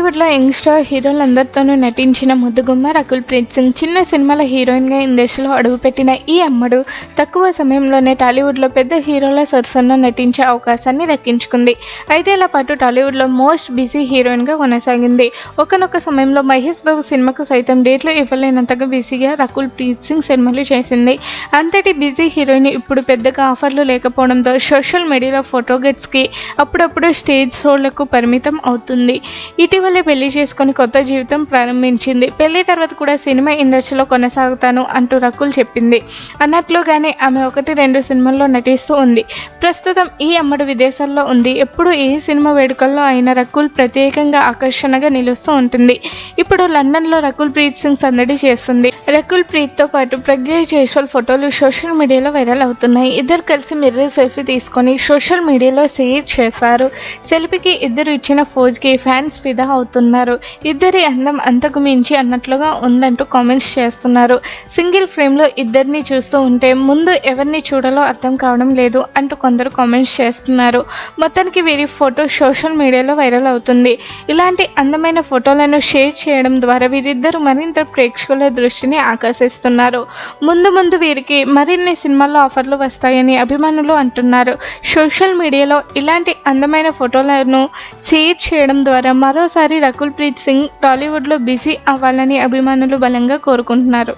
టాలీవుడ్లో యంగ్స్టర్ హీరోలందరితోనూ నటించిన ముద్దుగుమ్మ రకుల్ ప్రీత్ సింగ్ చిన్న సినిమాల హీరోయిన్గా ఇండస్ట్రీలో అడుగుపెట్టిన ఈ అమ్మడు తక్కువ సమయంలోనే టాలీవుడ్లో పెద్ద హీరోల సరసన నటించే అవకాశాన్ని దక్కించుకుంది. 5 ఏళ్ల పాటు టాలీవుడ్లో మోస్ట్ బిజీ హీరోయిన్గా కొనసాగింది. ఒకానొక సమయంలో మహేష్ బాబు సినిమాకు సైతం డేట్లు ఇవ్వలేనంతగా బిజీగా రకుల్ ప్రీత్ సింగ్ సినిమాలు చేసింది. అంతటి బిజీ హీరోయిన్ ఇప్పుడు పెద్దగా ఆఫర్లు లేకపోవడంతో సోషల్ మీడియాలో ఫోటోగెట్స్కి అప్పుడప్పుడు స్టేజ్ షోలకు పరిమితం అవుతుంది. ఇటీవలే పెళ్లి చేసుకుని కొత్త జీవితం ప్రారంభించింది. పెళ్లి తర్వాత కూడా సినిమా ఇండస్ట్రీలో కొనసాగుతాను అంటూ రకుల్ చెప్పింది. అన్నట్లుగానే ఆమె 1-2 సినిమాల్లో నటిస్తూ ఉంది. ప్రస్తుతం ఈ అమ్మడు విదేశాల్లో ఉంది. ఎప్పుడు ఏ సినిమా వేడుకల్లో అయినా రకుల్ ప్రత్యేకంగా ఆకర్షణగా నిలుస్తూ ఉంటుంది. ఇప్పుడు లండన్లో రకుల్ ప్రీత్ సింగ్ సందడి చేస్తుంది. రకుల్ ప్రీత్తో పాటు ప్రజ్ఞా జైస్వాల్ ఫోటోలు సోషల్ మీడియాలో వైరల్ అవుతున్నాయి. ఇద్దరు కలిసి మిర్రర్ సెల్ఫీ తీసుకొని సోషల్ మీడియాలో షేర్ చేశారు. సెల్ఫీకి ఇద్దరు ఇచ్చిన పోజ్కి ఫ్యాన్స్ ఫిదా అవుతున్నారు. ఇద్దరి అందం అంతకు మించి అన్నట్లుగా ఉందంటూ కామెంట్స్ చేస్తున్నారు. సింగిల్ ఫ్రేమ్లో ఇద్దరిని చూస్తూ ఉంటే ముందు ఎవరిని చూడాలో అర్థం కావడం లేదు అంటూ కొందరు కామెంట్స్ చేస్తున్నారు. మొత్తానికి వీరి ఫోటో సోషల్ మీడియాలో వైరల్ అవుతుంది. ఇలాంటి అందమైన ఫోటోలను షేర్ చేయడం ద్వారా వీరిద్దరూ మరింత ప్రేక్షకుల దృష్టిని ఆకర్షిస్తున్నారు. ముందు వీరికి మరిన్ని సినిమాల్లో ఆఫర్లు వస్తాయని అభిమానులు అంటున్నారు. సోషల్ మీడియాలో ఇలాంటి అందమైన ఫోటోలను షేర్ చేయడం ద్వారా మరోసారి రకుల్ ప్రీత్ సింగ్ టాలీవుడ్లో బిజీ అవ్వాలని అభిమానులు బలంగా కోరుకుంటున్నారు.